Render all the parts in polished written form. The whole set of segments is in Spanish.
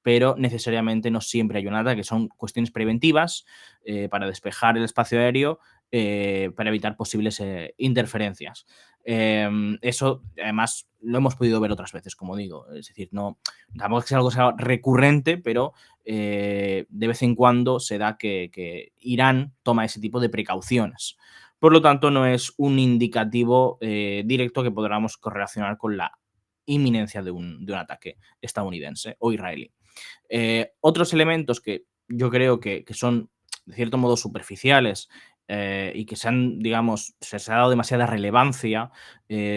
pero necesariamente no siempre hay un ataque. Son cuestiones preventivas para despejar el espacio aéreo, para evitar posibles interferencias. Eso, además, lo hemos podido ver otras veces, como digo. Es decir, no, tampoco es que sea algo sea recurrente, pero de vez en cuando se da que Irán toma ese tipo de precauciones. Por lo tanto, no es un indicativo directo que podamos correlacionar con la inminencia de un ataque estadounidense o israelí. Otros elementos que yo creo que son, de cierto modo, superficiales y que se han, digamos, se ha dado demasiada relevancia,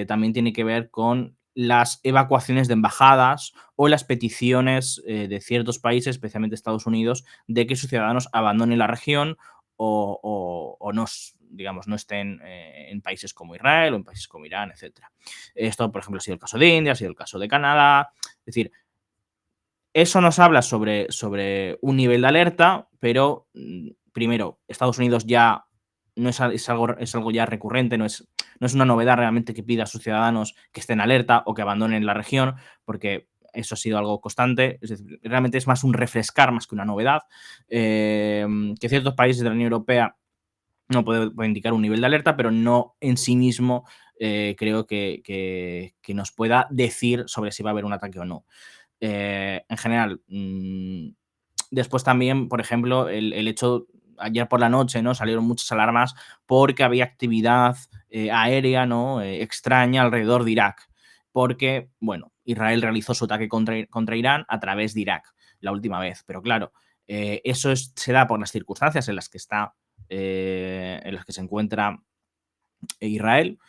también tiene que ver con las evacuaciones de embajadas o las peticiones de ciertos países, especialmente Estados Unidos, de que sus ciudadanos abandonen la región o no, digamos, no estén en países como Israel o en países como Irán, etcétera. Esto, por ejemplo, ha sido el caso de India, ha sido el caso de Canadá. Es decir, eso nos habla sobre un nivel de alerta, pero primero, Estados Unidos ya no es algo ya recurrente, no es una novedad realmente que pida a sus ciudadanos que estén alerta o que abandonen la región, porque eso ha sido algo constante. Es decir, realmente es más un refrescar más que una novedad. Que ciertos países de la Unión Europea no puede indicar un nivel de alerta, pero no en sí mismo creo que nos pueda decir sobre si va a haber un ataque o no. En general, después también, por ejemplo, el hecho, ayer por la noche, ¿no? Salieron muchas alarmas porque había actividad aérea, ¿no? Extraña alrededor de Irak. Porque, bueno, Israel realizó su ataque contra Irán a través de Irak la última vez. Pero claro, eso se da por las circunstancias en las que se encuentra Israel.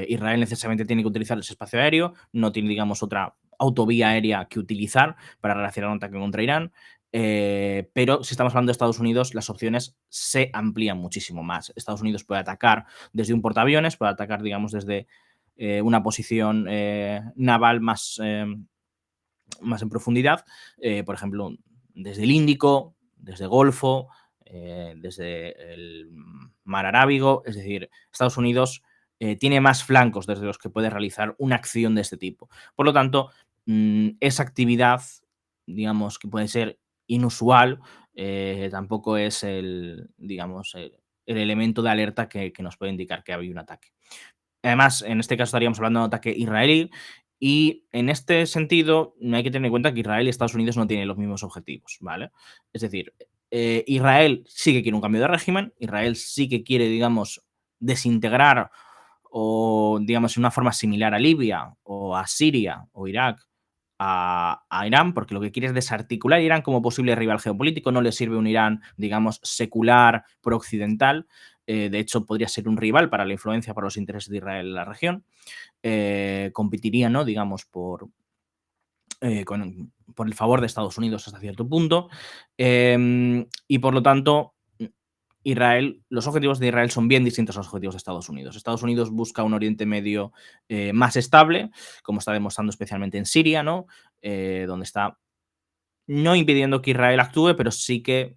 Israel necesariamente tiene que utilizar ese espacio aéreo, no tiene, digamos, otra autovía aérea que utilizar para realizar un ataque contra Irán. Pero si estamos hablando de Estados Unidos, las opciones se amplían muchísimo más. Estados Unidos puede atacar desde un portaaviones, puede atacar, digamos, desde una posición naval más en profundidad, por ejemplo, desde el Índico, desde Golfo, desde el Mar Arábigo. Es decir, Estados Unidos tiene más flancos desde los que puede realizar una acción de este tipo. Por lo tanto, esa actividad, digamos, que puede ser inusual, tampoco es digamos, el elemento de alerta que nos puede indicar que ha habido un ataque. Además, en este caso estaríamos hablando de un ataque israelí y en este sentido no hay que tener en cuenta que Israel y Estados Unidos no tienen los mismos objetivos, ¿vale? Es decir, Israel sí que quiere un cambio de régimen, Israel sí que quiere, digamos, desintegrar o, digamos, en una forma similar a Libia o a Siria o Irak a Irán, porque lo que quiere es desarticular Irán como posible rival geopolítico. No le sirve un Irán, digamos, secular, pro-occidental. De hecho, podría ser un rival para la influencia, para los intereses de Israel en la región. Competiría, ¿no? Digamos, por el favor de Estados Unidos hasta cierto punto. Y por lo tanto, los objetivos de Israel son bien distintos a los objetivos de Estados Unidos. Estados Unidos busca un Oriente Medio más estable, como está demostrando especialmente en Siria, ¿no? Donde está no impidiendo que Israel actúe, pero sí que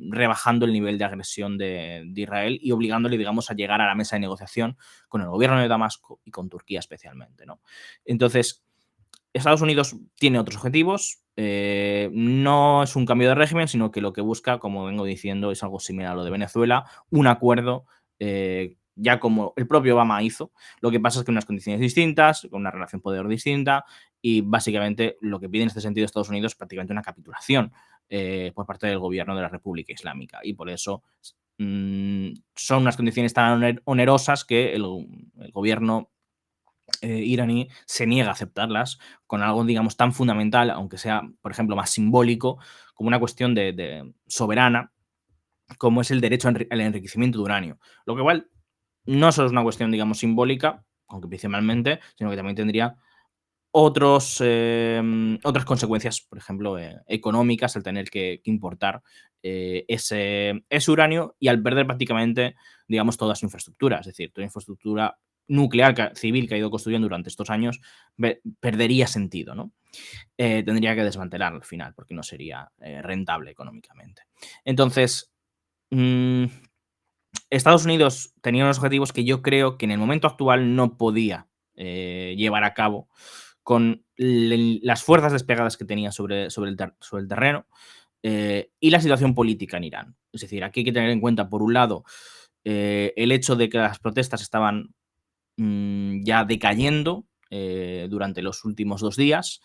rebajando el nivel de agresión de Israel y obligándole, digamos, a llegar a la mesa de negociación con el gobierno de Damasco y con Turquía especialmente, ¿no? Entonces, Estados Unidos tiene otros objetivos, no es un cambio de régimen, sino que lo que busca, como vengo diciendo, es algo similar a lo de Venezuela, un acuerdo, ya como el propio Obama hizo. Lo que pasa es que en unas condiciones distintas, con una relación poder distinta, y básicamente lo que pide en este sentido Estados Unidos es prácticamente una capitulación por parte del gobierno de la República Islámica. Y por eso son unas condiciones tan onerosas que el gobierno iraní se niega a aceptarlas con algo, digamos, tan fundamental, aunque sea, por ejemplo, más simbólico, como una cuestión de soberana, como es el derecho al enriquecimiento de uranio. Lo que igual no solo es una cuestión, digamos, simbólica, aunque principalmente, sino que también tendría otras consecuencias, por ejemplo, económicas, al tener que importar ese uranio y al perder prácticamente, digamos, toda su infraestructura. Es decir, toda infraestructura nuclear civil que ha ido construyendo durante estos años perdería sentido, ¿no? Tendría que desmantelar al final porque no sería rentable económicamente. Entonces, mm, Estados Unidos tenía unos objetivos que yo creo que en el momento actual no podía llevar a cabo con las fuerzas desplegadas que tenía sobre el terreno, y la situación política en Irán. Es decir, aquí hay que tener en cuenta, por un lado, el hecho de que las protestas estaban ya decayendo durante los últimos 2 días,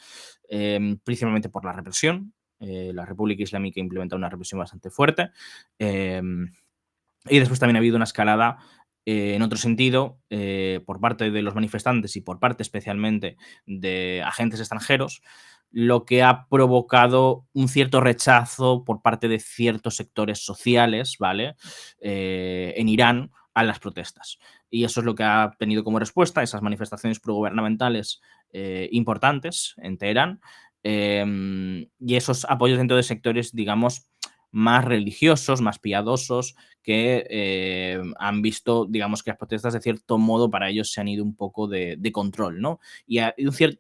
principalmente por la represión. La República Islámica implementa una represión bastante fuerte. Y después también ha habido una escalada en otro sentido, por parte de los manifestantes y por parte especialmente de agentes extranjeros, lo que ha provocado un cierto rechazo por parte de ciertos sectores sociales, ¿vale? En Irán a las protestas. Y eso es lo que ha tenido como respuesta esas manifestaciones progubernamentales importantes en Teherán, y esos apoyos dentro de sectores, digamos, más religiosos, más piadosos, que han visto, digamos, que las protestas de cierto modo para ellos se han ido un poco de control, ¿no? Y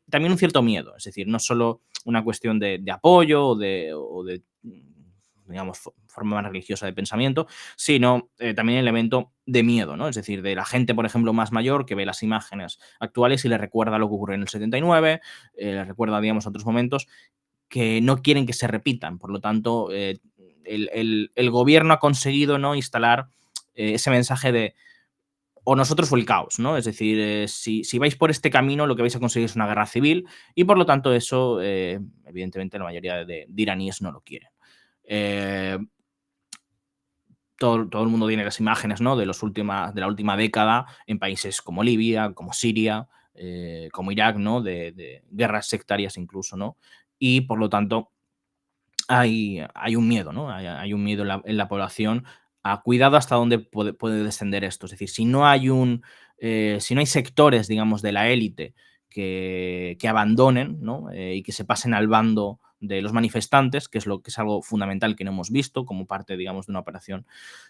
también un cierto miedo, es decir, no solo una cuestión de apoyo o de, digamos, forma más religiosa de pensamiento, sino también el elemento de miedo, ¿no? Es decir, de la gente, por ejemplo, más mayor que ve las imágenes actuales y le recuerda lo que ocurrió en el 79, le recuerda, digamos, otros momentos que no quieren que se repitan. Por lo tanto, el gobierno ha conseguido, ¿no?, instalar ese mensaje de o nosotros o el caos, ¿no? Es decir, si vais por este camino, lo que vais a conseguir es una guerra civil y por lo tanto eso, evidentemente, la mayoría de iraníes no lo quieren. Eh, todo el mundo tiene las imágenes, ¿no?, de la última década en países como Libia, como Siria, como Irak, ¿no?, de guerras sectarias incluso, ¿no? Y por lo tanto, hay un miedo, ¿no? Hay un miedo en la población a cuidado hasta dónde puede descender esto. Es decir, si no hay sectores, digamos, de la élite que abandonen, ¿no? Y que se pasen al bando de los manifestantes, que es algo fundamental que no hemos visto como parte, digamos, de una operación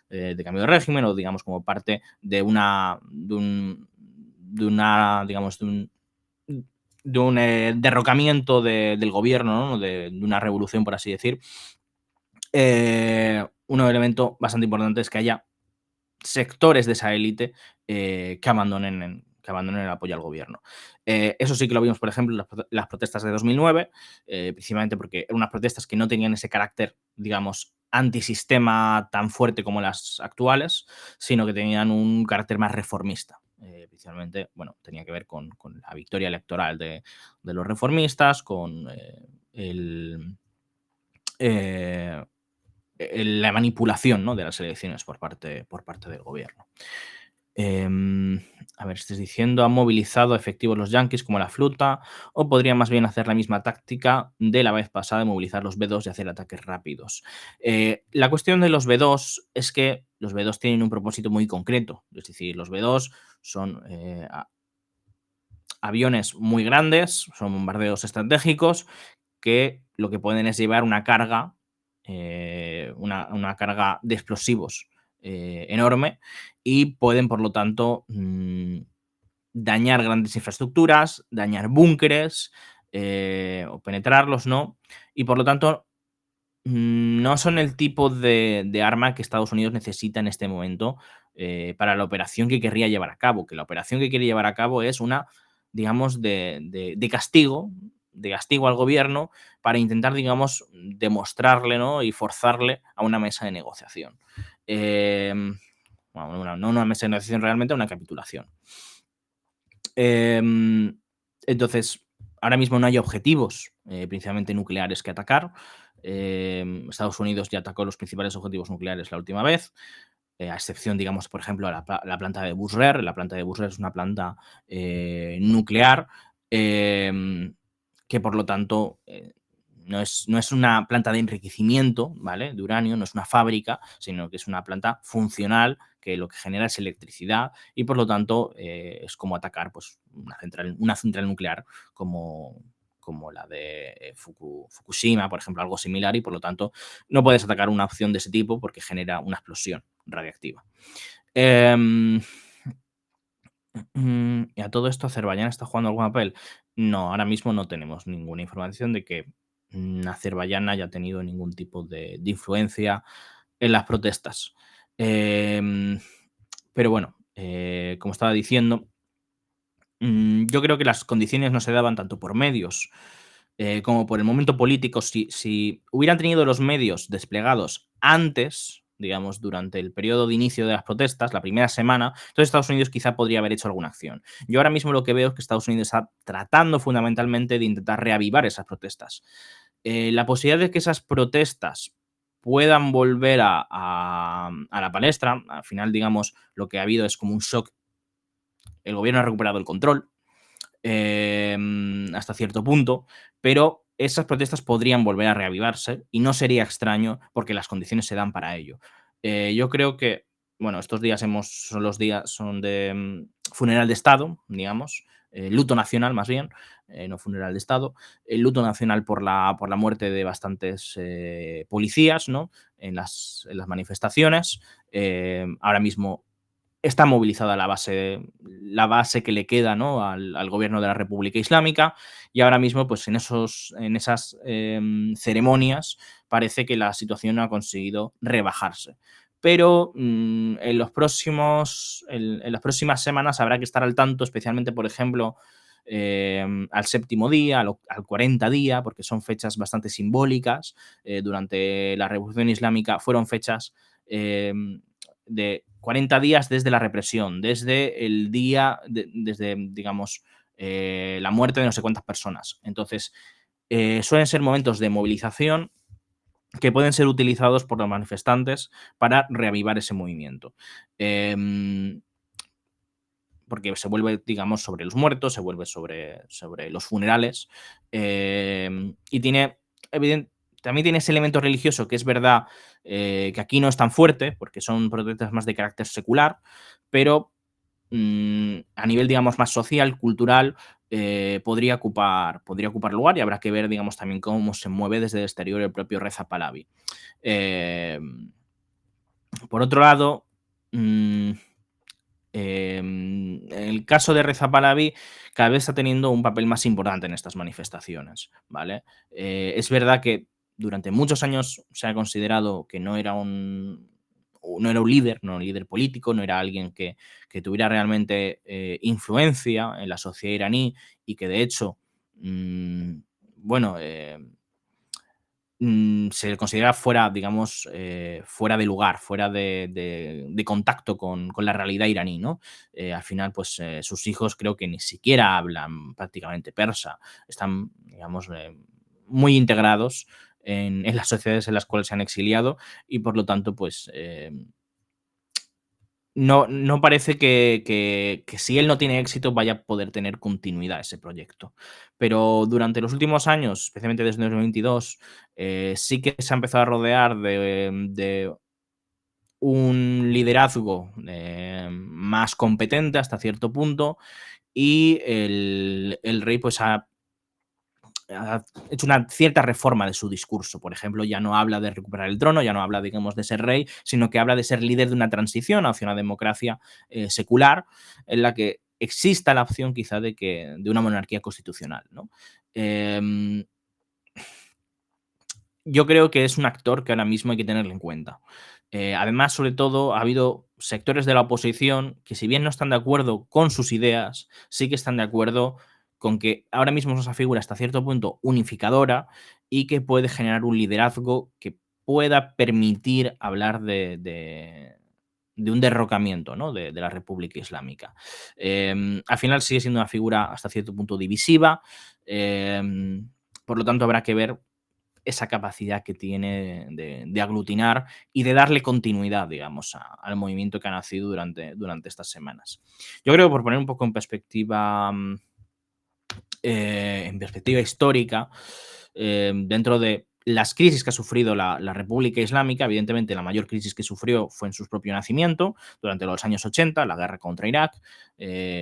de cambio de régimen o, digamos, como parte digamos, de un derrocamiento del gobierno, ¿no? De una revolución, por así decir. Un elemento bastante importante es que haya sectores de esa élite que abandonen el apoyo al gobierno. Eso sí que lo vimos, por ejemplo, en las protestas de 2009, principalmente porque eran unas protestas que no tenían ese carácter, digamos, antisistema tan fuerte como las actuales, sino que tenían un carácter más reformista. Principalmente, bueno, tenía que ver con la victoria electoral de los reformistas, con eh, la manipulación, ¿no?, de las elecciones por parte del gobierno. A ver, estás diciendo, ¿han movilizado efectivos los yanquis como la flota o podrían más bien hacer la misma táctica de la vez pasada de movilizar los B2 y hacer ataques rápidos? La cuestión de los B2 es que los B2 tienen un propósito muy concreto, es decir, los B2 son aviones muy grandes, son bombardeos estratégicos que lo que pueden es llevar una carga, una carga de explosivos enorme y pueden, por lo tanto, dañar grandes infraestructuras, dañar búnkeres o penetrarlos, ¿no? Y por lo tanto, no son el tipo de arma que Estados Unidos necesita en este momento para la operación que querría llevar a cabo, que la operación que quiere llevar a cabo es una, digamos, de castigo al gobierno para intentar, digamos, demostrarle, ¿no?, y forzarle a una mesa de negociación. Bueno, no una mesa de negociación realmente, una capitulación. Em, entonces, ahora mismo no hay objetivos, principalmente nucleares, que atacar. Estados Unidos ya atacó los principales objetivos nucleares la última vez, a excepción, digamos, por ejemplo, la planta de Bushehr. La planta de Bushehr es una planta nuclear que, por lo tanto, no es una planta de enriquecimiento, ¿vale?, de uranio, no es una fábrica, sino que es una planta funcional que lo que genera es electricidad y, por lo tanto, es como atacar, pues, una central nuclear como la de Fukushima, por ejemplo, algo similar, y por lo tanto no puedes atacar una opción de ese tipo porque genera una explosión radiactiva. Em, y a todo esto, ¿Azerbaiyán está jugando algún papel? No, ahora mismo no tenemos ninguna información de que Azerbaiyán haya tenido ningún tipo de influencia en las protestas. Em, pero bueno, como estaba diciendo, Yo creo que las condiciones no se daban tanto por medios, como por el momento político. Si hubieran tenido los medios desplegados antes, digamos, durante el periodo de inicio de las protestas, la primera semana, entonces Estados Unidos quizá podría haber hecho alguna acción. Yo ahora mismo lo que veo es que Estados Unidos está tratando fundamentalmente de intentar reavivar esas protestas. La posibilidad de que esas protestas puedan volver a la palestra, al final, digamos, lo que ha habido es como un shock. El gobierno ha recuperado el control, hasta cierto punto, pero esas protestas podrían volver a reavivarse y no sería extraño porque las condiciones se dan para ello. Yo creo que, bueno, estos días son los días, son de funeral de Estado, digamos, luto nacional más bien, no funeral de Estado, el luto nacional por la muerte de bastantes policías, ¿no? En las manifestaciones. Ahora mismo está movilizada la base que le queda, ¿no? Al gobierno de la República Islámica, y ahora mismo, pues en esas ceremonias parece que la situación ha conseguido rebajarse. Pero en las próximas semanas habrá que estar al tanto, especialmente, por ejemplo, al séptimo día, al 40 día, porque son fechas bastante simbólicas. Durante la Revolución Islámica fueron fechas eh, de 40 días desde la represión, desde el día, desde, digamos, la muerte de no sé cuántas personas. Entonces, suelen ser momentos de movilización que pueden ser utilizados por los manifestantes para reavivar ese movimiento. Em, Porque se vuelve, digamos, sobre los muertos, se vuelve sobre los funerales, y tiene, evidente, también tiene ese elemento religioso que es verdad, que aquí no es tan fuerte, porque son protestas más de carácter secular, pero a nivel, digamos, más social, cultural, podría ocupar lugar, y habrá que ver, digamos, también cómo se mueve desde el exterior el propio Reza Pahlavi. Eh, por otro lado, mm, el caso de Reza Pahlavi cada vez está teniendo un papel más importante en estas manifestaciones, ¿vale? Es verdad que durante muchos años se ha considerado que no era un líder, no era un líder político, no era alguien que tuviera realmente influencia en la sociedad iraní, y que de hecho, mm, bueno, se le considera fuera, digamos, fuera de lugar, fuera de contacto con la realidad iraní, ¿no? Al final, pues sus hijos creo que ni siquiera hablan prácticamente persa, están, digamos, muy integrados en las sociedades en las cuales se han exiliado, y por lo tanto, pues no parece que si él no tiene éxito vaya a poder tener continuidad ese proyecto. Pero durante los últimos años, especialmente desde 2022, sí que se ha empezado a rodear de un liderazgo más competente hasta cierto punto, y el rey pues ha hecho una cierta reforma de su discurso. Por ejemplo, ya no habla de recuperar el trono, ya no habla, digamos, de ser rey, sino que habla de ser líder de una transición hacia una democracia secular, en la que exista la opción quizá de una monarquía constitucional, ¿no? Em, yo creo que es un actor que ahora mismo hay que tenerlo en cuenta. Además, sobre todo, ha habido sectores de la oposición que, si bien no están de acuerdo con sus ideas, sí que están de acuerdo con que ahora mismo es una figura hasta cierto punto unificadora, y que puede generar un liderazgo que pueda permitir hablar de un derrocamiento, ¿no? De la República Islámica. Al final sigue siendo una figura hasta cierto punto divisiva, por lo tanto habrá que ver esa capacidad que tiene de aglutinar y de darle continuidad, digamos, al movimiento que ha nacido durante estas semanas. Yo creo que, por poner un poco en perspectiva histórica, dentro de las crisis que ha sufrido la República Islámica, evidentemente la mayor crisis que sufrió fue en su propio nacimiento, durante los años 80, la guerra contra Irak,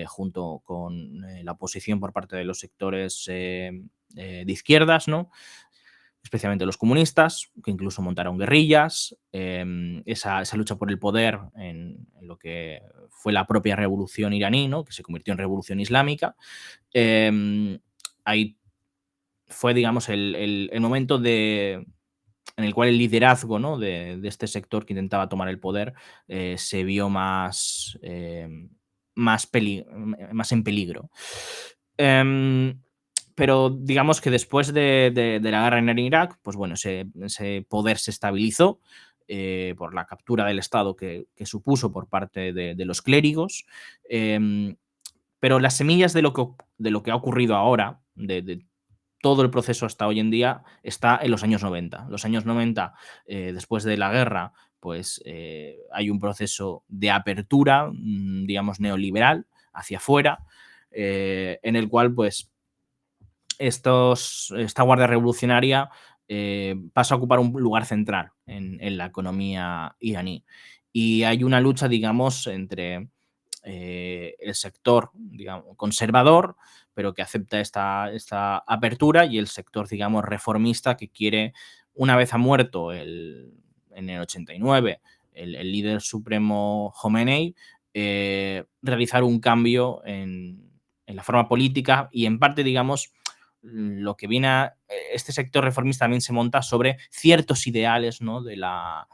junto con la oposición por parte de los sectores de izquierdas, ¿no? Especialmente los comunistas, que incluso montaron guerrillas, esa lucha por el poder en lo que fue la propia revolución iraní, ¿no? Que se convirtió en revolución islámica. Ahí fue, digamos, el momento en el cual el liderazgo, ¿no? de este sector que intentaba tomar el poder se vio más, más en peligro. Em, pero digamos que después de la guerra en Irak, pues bueno, ese poder se estabilizó por la captura del Estado que supuso por parte de los clérigos. em, pero las semillas de lo que ha ocurrido ahora, de todo el proceso hasta hoy en día, está en los años 90. Los años 90, después de la guerra, pues hay un proceso de apertura, digamos, neoliberal hacia afuera, en el cual, pues, esta guardia revolucionaria pasa a ocupar un lugar central en la economía iraní. Y hay una lucha, digamos, entre el sector, digamos, conservador, pero que acepta esta apertura, y el sector, digamos, reformista, que quiere, una vez ha muerto en el 89 el líder supremo Jomenei, realizar un cambio en la forma política, y en parte, digamos, lo que viene este sector reformista también se monta sobre ciertos ideales, ¿no?, de la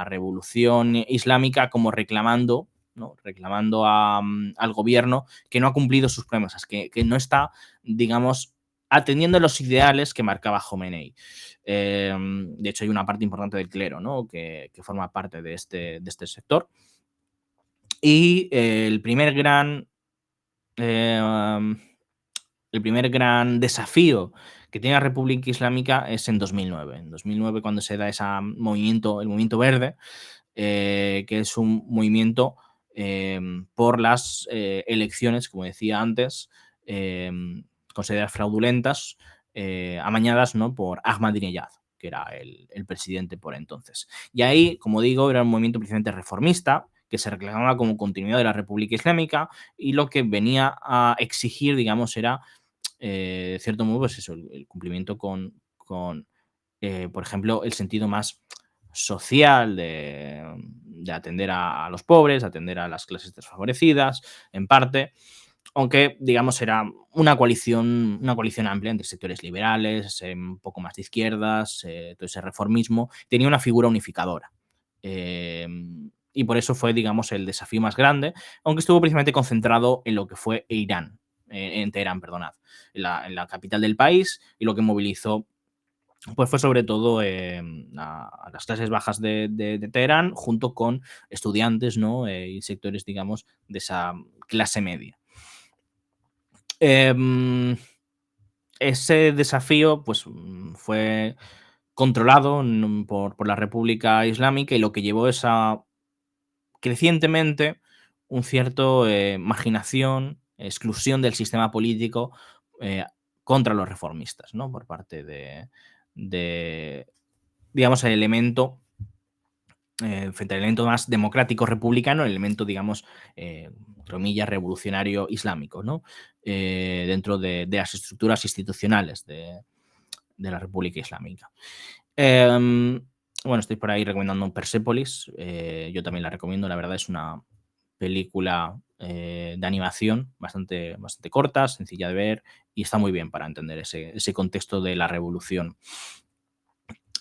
revolución islámica, como reclamando, ¿no?, al gobierno que no ha cumplido sus promesas, que no está, digamos, atendiendo los ideales que marcaba Jomenei. De hecho, hay una parte importante del clero, ¿no?, que forma parte de este sector. Y eh, el primer gran desafío que tiene la República Islámica es en 2009. En 2009, cuando se da el movimiento verde, que es un movimiento por las elecciones, como decía antes, eh, consideradas fraudulentas, amañadas, ¿no?, por Ahmadinejad, que era el presidente por entonces. Y ahí, como digo, era un movimiento precisamente reformista, que se reclamaba como continuidad de la República Islámica, y lo que venía a exigir, digamos, era, de cierto modo, pues eso, el cumplimiento con por ejemplo, el sentido más social de atender a los pobres, atender a las clases desfavorecidas, en parte, aunque, digamos, era una coalición amplia entre sectores liberales, un poco más de izquierdas, todo ese reformismo, tenía una figura unificadora. Eh, y por eso fue, digamos, el desafío más grande, aunque estuvo precisamente concentrado en lo que fue Irán, en Teherán, perdonad, en la capital del país, y lo que movilizó, pues, fue sobre todo a las clases bajas de Teherán, junto con estudiantes, ¿no?, y sectores, digamos, de esa clase media. Em, Ese desafío, pues, fue controlado por la República Islámica, y lo que llevó es a, crecientemente, un cierto marginación, exclusión del sistema político eh, contra los reformistas, ¿no?, por parte de digamos, el elemento, frente al elemento más democrático republicano, el elemento, digamos, entre comillas, revolucionario islámico, ¿no?, dentro de las estructuras institucionales de la República Islámica. Em, bueno, estoy por ahí recomendando Persepolis. Yo también la recomiendo, la verdad. Es una película de animación bastante corta, sencilla de ver, y está muy bien para entender ese contexto de la revolución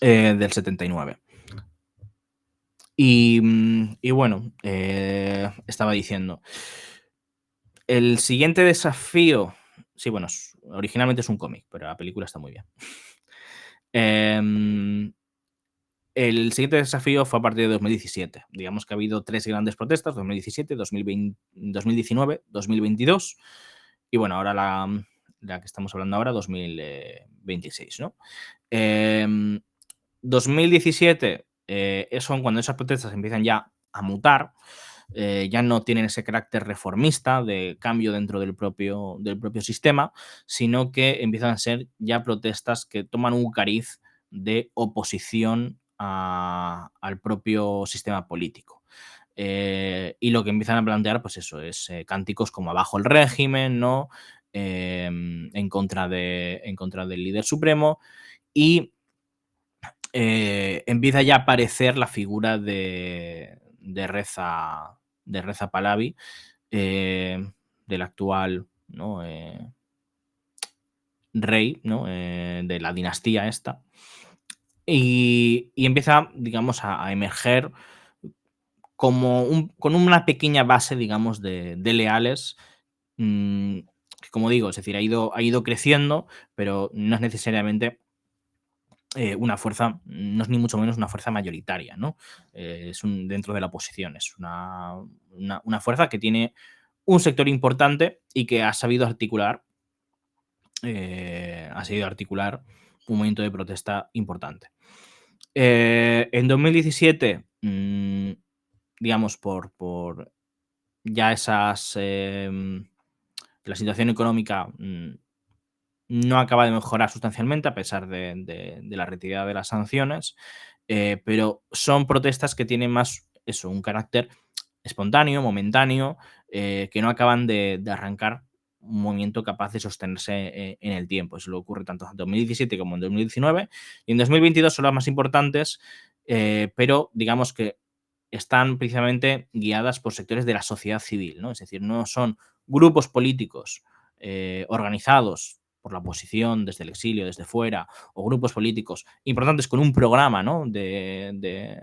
del 79. Y bueno, estaba diciendo, el siguiente desafío, sí, bueno, originalmente es un cómic, pero la película está muy bien. Em, el siguiente desafío fue a partir de 2017. Digamos que ha habido tres grandes protestas: 2017, 2020, 2019, 2022, y bueno, ahora la que estamos hablando ahora, 2026, ¿no? Em, 2017 son cuando esas protestas empiezan ya a mutar, ya no tienen ese carácter reformista de cambio dentro del propio sistema, sino que empiezan a ser ya protestas que toman un cariz de oposición al propio sistema político. Y lo que empiezan a plantear, pues eso, es cánticos como abajo el régimen, ¿no? En contra del líder supremo, y empieza ya a aparecer la figura de Reza Pahlavi, del actual, ¿no?, rey, ¿no?, de la dinastía esta, y empieza, digamos, a emerger con una pequeña base, digamos, de leales, mm, que como digo, es decir, ha ido creciendo, pero no es necesariamente una fuerza, no es ni mucho menos una fuerza mayoritaria, ¿no? Dentro de la oposición, es una fuerza que tiene un sector importante y que ha sabido articular un movimiento de protesta importante. En 2017, digamos, por ya la situación económica no acaba de mejorar sustancialmente a pesar de la retirada de las sanciones, pero son protestas que tienen más eso, un carácter espontáneo, momentáneo, que no acaban de arrancar un movimiento capaz de sostenerse en el tiempo. Eso le ocurre tanto en 2017 como en 2019. Y en 2022 son las más importantes, pero digamos que están precisamente guiadas por sectores de la sociedad civil, ¿no? Es decir, no son grupos políticos organizados por la oposición desde el exilio, desde fuera, o grupos políticos importantes con un programa, ¿no? de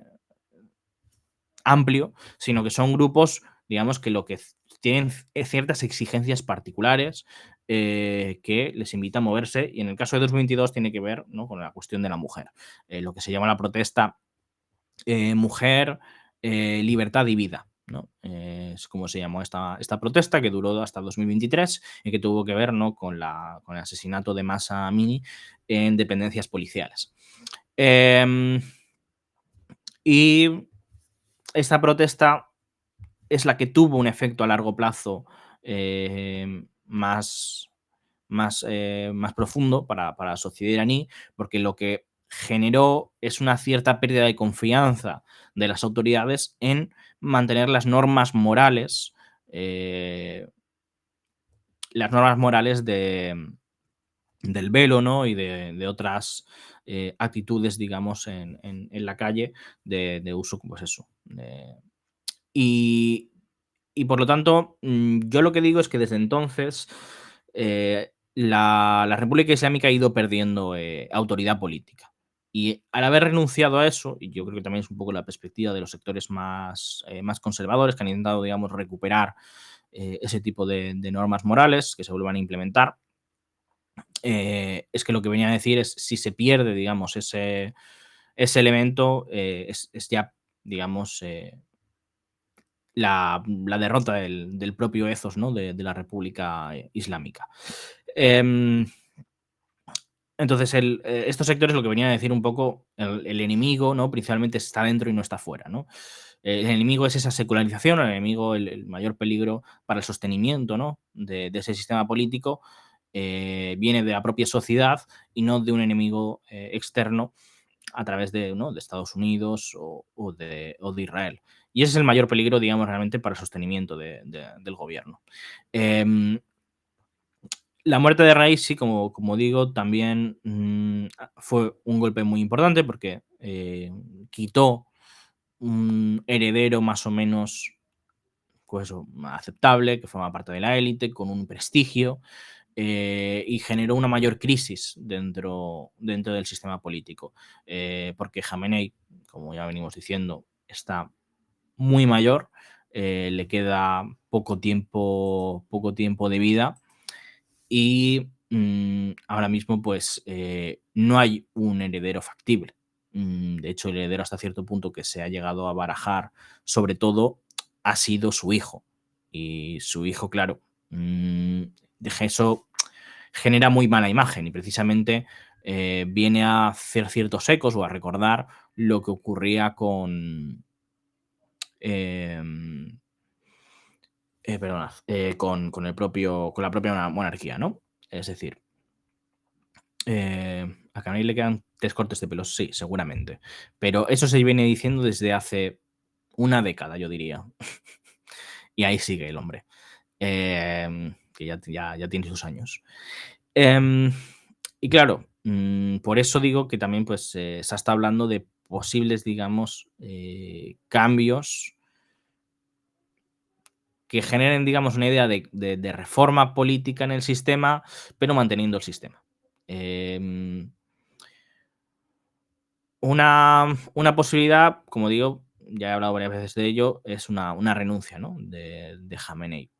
amplio, sino que son grupos, digamos, que lo que tienen ciertas exigencias particulares que les invita a moverse. Y en el caso de 2022 tiene que ver, ¿no?, con la cuestión de la mujer. Lo que se llama la protesta mujer, libertad y vida, ¿no? Es como se llamó esta protesta, que duró hasta 2023 y que tuvo que ver, ¿no?, con el asesinato de Mahsa Amini en dependencias policiales. Em, y esta protesta es la que tuvo un efecto a largo plazo más profundo para la sociedad iraní, porque lo que generó es una cierta pérdida de confianza de las autoridades en mantener eh, las normas morales del velo, ¿no? Y de otras actitudes, digamos, en la calle de uso, pues eso. Y, y por lo tanto, yo lo que digo es que desde entonces la República Islámica ha ido perdiendo autoridad política. Y al haber renunciado a eso, y yo creo que también es un poco la perspectiva de los sectores más conservadores que han intentado, digamos, recuperar ese tipo de normas morales que se vuelvan a implementar, es que lo que venía a decir es si se pierde, digamos, ese elemento, es ya, digamos, la derrota del propio ethos, ¿no?, de la República Islámica. Em, entonces, estos sectores lo que venían a decir un poco, el enemigo, ¿no?, principalmente está dentro y no está fuera, ¿no? El enemigo es esa secularización, el enemigo, el mayor peligro para el sostenimiento, ¿no?, de ese sistema político, viene de la propia sociedad y no de un enemigo externo a través de Estados Unidos o de Israel. Y ese es el mayor peligro, digamos, realmente para el sostenimiento del gobierno. Em, la muerte de Raisi, como digo, también fue un golpe muy importante porque quitó un heredero más o menos, pues eso, aceptable, que forma parte de la élite, con un prestigio, y generó una mayor crisis dentro del sistema político. Porque Jamenei, como ya venimos diciendo, está muy mayor, le queda poco tiempo de vida y ahora mismo pues no hay un heredero factible. De hecho, el heredero hasta cierto punto que se ha llegado a barajar, sobre todo, ha sido su hijo. Y su hijo, claro, eso genera muy mala imagen y precisamente viene a hacer ciertos ecos o a recordar lo que ocurría em, perdonad, con la propia monarquía, ¿no? Es decir, ¿a Canary le quedan 3 cortes de pelos? Sí, seguramente. Pero eso se viene diciendo desde hace una década, yo diría. Y ahí sigue el hombre, que ya tiene sus años. Em, y claro, por eso digo que también, pues, se está hablando de posibles, digamos, cambios que generen, digamos, una idea de reforma política en el sistema, pero manteniendo el sistema. Em, una posibilidad, como digo, ya he hablado varias veces de ello, es una renuncia, ¿no? de Jamenei.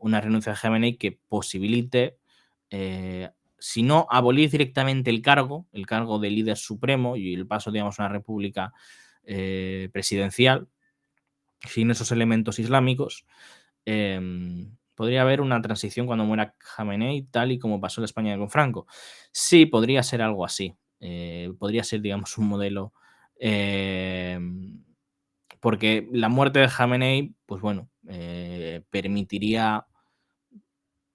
Una renuncia de Jamenei que posibilite, eh, si no abolir directamente el cargo de líder supremo y el paso, digamos, a una república presidencial, sin esos elementos islámicos, podría haber una transición cuando muera Jamenei, tal y como pasó en España con Franco. Sí, podría ser algo así. Podría ser, digamos, un modelo. Porque la muerte de Jamenei, pues bueno, permitiría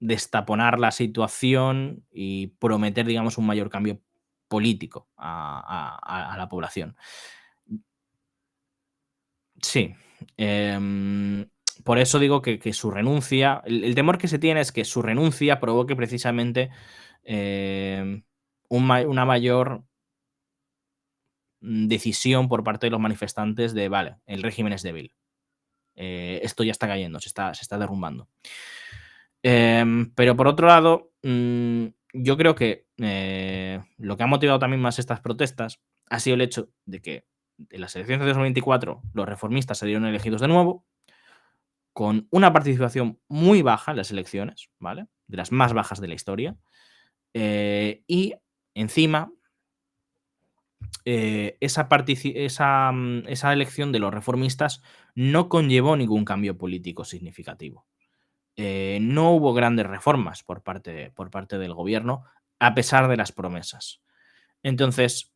destaponar la situación y prometer, digamos, un mayor cambio político a la población. Sí, por eso digo que su renuncia el temor que se tiene es que su renuncia provoque precisamente, una mayor, decisión por parte de los manifestantes de: "Vale, el régimen es débil, esto ya está cayendo, se está derrumbando". Pero por otro lado, yo creo que, lo que ha motivado también más estas protestas ha sido el hecho de que en las elecciones de 2024 los reformistas salieron elegidos de nuevo, con una participación muy baja en las elecciones, ¿vale? De las más bajas de la historia. Y encima, esa elección de los reformistas no conllevó ningún cambio político significativo. No hubo grandes reformas por parte del gobierno, a pesar de las promesas. Entonces,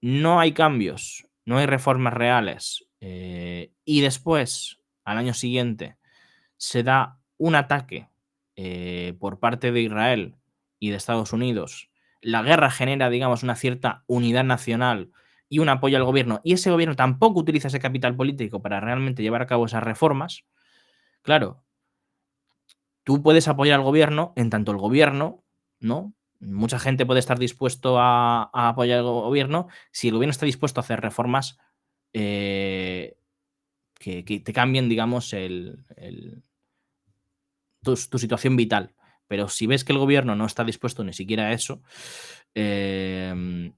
no hay cambios, no hay reformas reales, y después, al año siguiente, se da un ataque, por parte de Israel y de Estados Unidos. La guerra genera, digamos, una cierta unidad nacional y un apoyo al gobierno, y ese gobierno tampoco utiliza ese capital político para realmente llevar a cabo esas reformas. Claro, tú puedes apoyar al gobierno en tanto el gobierno, ¿no? Mucha gente puede estar dispuesto a apoyar al gobierno si el gobierno está dispuesto a hacer reformas, eh, que te cambien, digamos, tu situación vital. Pero si ves que el gobierno no está dispuesto ni siquiera a eso, em,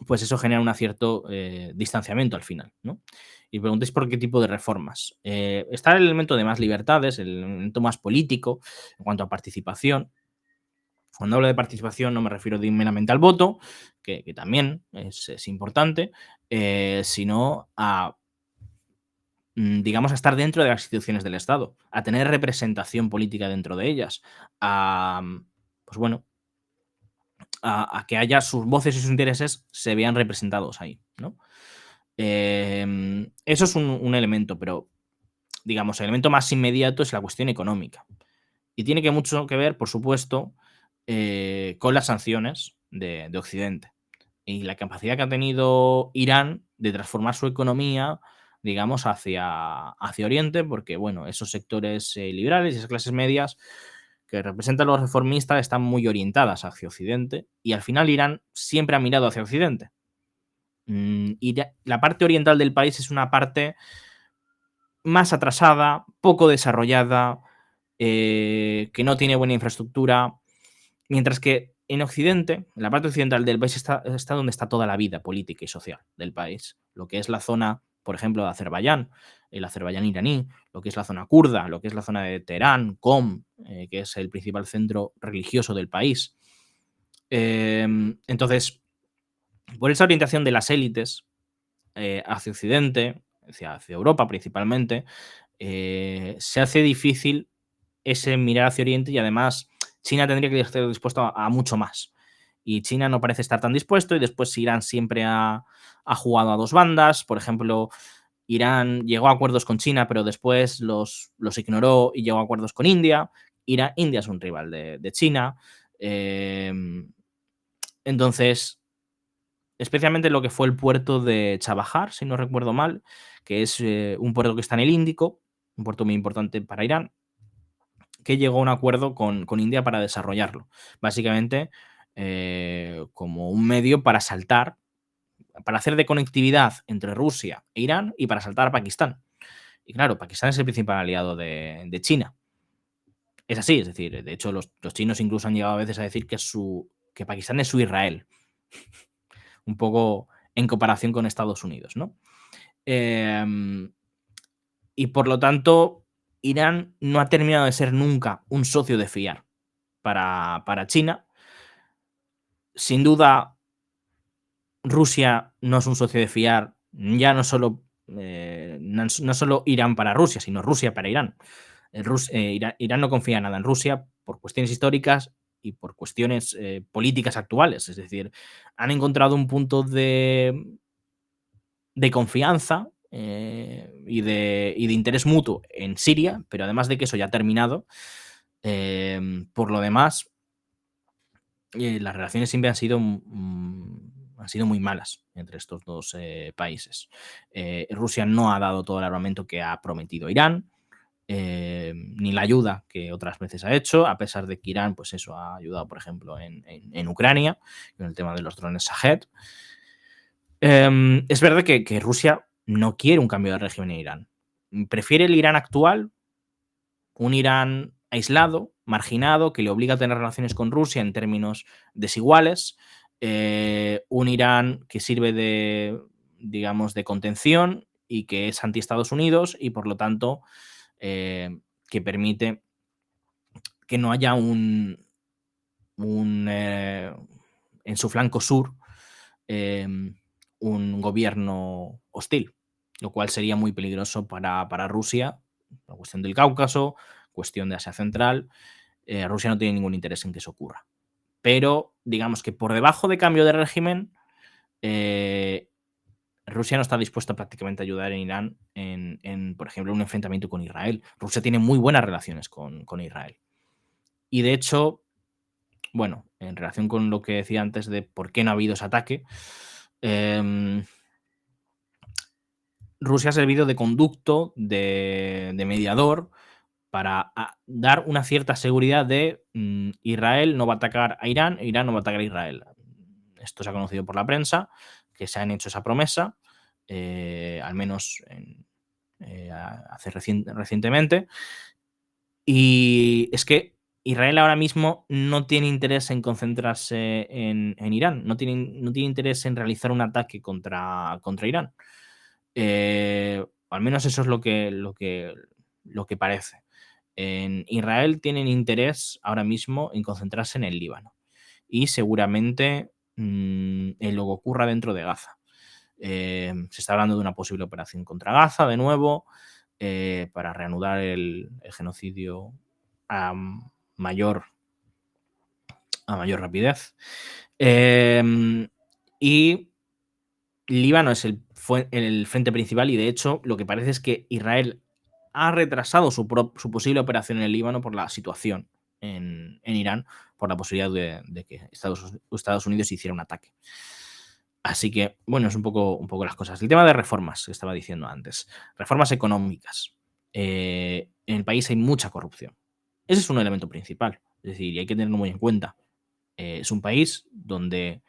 pues eso genera un cierto distanciamiento al final, ¿no? Y preguntéis por qué tipo de reformas. Está el elemento de más libertades, el elemento más político en cuanto a participación. Cuando hablo de participación no me refiero meramente al voto, que también es importante, sino a, digamos, a estar dentro de las instituciones del Estado, a tener representación política dentro de ellas, a, pues bueno, a que haya sus voces y sus intereses se vean representados ahí, ¿no? Eso es un elemento, pero digamos, el elemento más inmediato es la cuestión económica. Y tiene que mucho que ver, por supuesto, con las sanciones de Occidente y la capacidad que ha tenido Irán de transformar su economía, digamos, hacia Oriente, porque, bueno, esos sectores liberales y esas clases medias que representan los reformistas están muy orientadas hacia Occidente y al final Irán siempre ha mirado hacia Occidente. Y la parte oriental del país es una parte más atrasada, poco desarrollada, que no tiene buena infraestructura, mientras que en Occidente, en la parte occidental del país, está donde está toda la vida política y social del país. Lo que es la zona, por ejemplo, de Azerbaiyán, el Azerbaiyán iraní, lo que es la zona kurda, lo que es la zona de Teherán, Qom, que es el principal centro religioso del país. Entonces, por esa orientación de las élites hacia Occidente, hacia Europa principalmente, se hace difícil ese mirar hacia Oriente y además China tendría que estar dispuesto a mucho más. Y China no parece estar tan dispuesto y después Irán siempre ha jugado a dos bandas. Por ejemplo, Irán llegó a acuerdos con China, pero después los ignoró y llegó a acuerdos con India. India es un rival de China. Eh, entonces, especialmente lo que fue el puerto de Chabahar, si no recuerdo mal, que es un puerto que está en el Índico, un puerto muy importante para Irán, que llegó a un acuerdo con India para desarrollarlo. Básicamente, como un medio para saltar, para hacer de conectividad entre Rusia e Irán y para saltar a Pakistán. Y claro, Pakistán es el principal aliado de China. Es así, es decir, de hecho, los chinos incluso han llegado a veces a decir que Pakistán es su Israel. Un poco en comparación con Estados Unidos, ¿no? Em, y por lo tanto, Irán no ha terminado de ser nunca un socio de fiar para China. Sin duda, Rusia no es un socio de fiar, ya no solo, no solo Irán para Rusia, sino Rusia para Irán. Irán no confía nada en Rusia por cuestiones históricas y por cuestiones políticas actuales. Es decir, han encontrado un punto de confianza y de interés mutuo en Siria, pero además de que eso ya ha terminado, por lo demás, las relaciones siempre han sido muy malas entre estos dos países. Rusia no ha dado todo el armamento que ha prometido Irán, ni la ayuda que otras veces ha hecho, a pesar de que Irán, pues eso, ha ayudado, por ejemplo, en Ucrania, con el tema de los drones Shahed. Es verdad que Rusia no quiere un cambio de régimen en Irán. Prefiere el Irán actual, un Irán aislado, marginado, que le obliga a tener relaciones con Rusia en términos desiguales, un Irán que sirve de, digamos, de contención y que es anti-Estados Unidos y, por lo tanto, que permite que no haya un en su flanco sur eh, un gobierno hostil, lo cual sería muy peligroso para Rusia, la cuestión del Cáucaso, cuestión de Asia Central. Rusia no tiene ningún interés en que eso ocurra. Pero digamos que por debajo de cambio de régimen, Rusia no está dispuesta prácticamente a ayudar en Irán por ejemplo, un enfrentamiento con Israel. Rusia tiene muy buenas relaciones con Israel. Y de hecho, bueno, en relación con lo que decía antes de por qué no ha habido ese ataque, Rusia ha servido de conducto, de mediador, para dar una cierta seguridad de Israel no va a atacar a Irán e Irán no va a atacar a Israel. Esto se ha conocido por la prensa, que se han hecho esa promesa, al menos recientemente. Y es que Israel ahora mismo no tiene interés en concentrarse en Irán, no tiene interés en realizar un ataque contra Irán. Al menos eso es lo que parece. En Israel tienen interés ahora mismo en concentrarse en el Líbano y seguramente en lo que ocurra dentro de Gaza. Se está hablando de una posible operación contra Gaza de nuevo para reanudar el genocidio a mayor, a mayor rapidez. Y Líbano es el frente principal y de hecho lo que parece es que Israel ha retrasado su posible operación en el Líbano por la situación en Irán, por la posibilidad de que Estados Unidos hiciera un ataque. Así que, bueno, es un poco las cosas. El tema de reformas que estaba diciendo antes. Reformas económicas. En el país hay mucha corrupción. Ese es un elemento principal. Es decir, y hay que tenerlo muy en cuenta. Es un país donde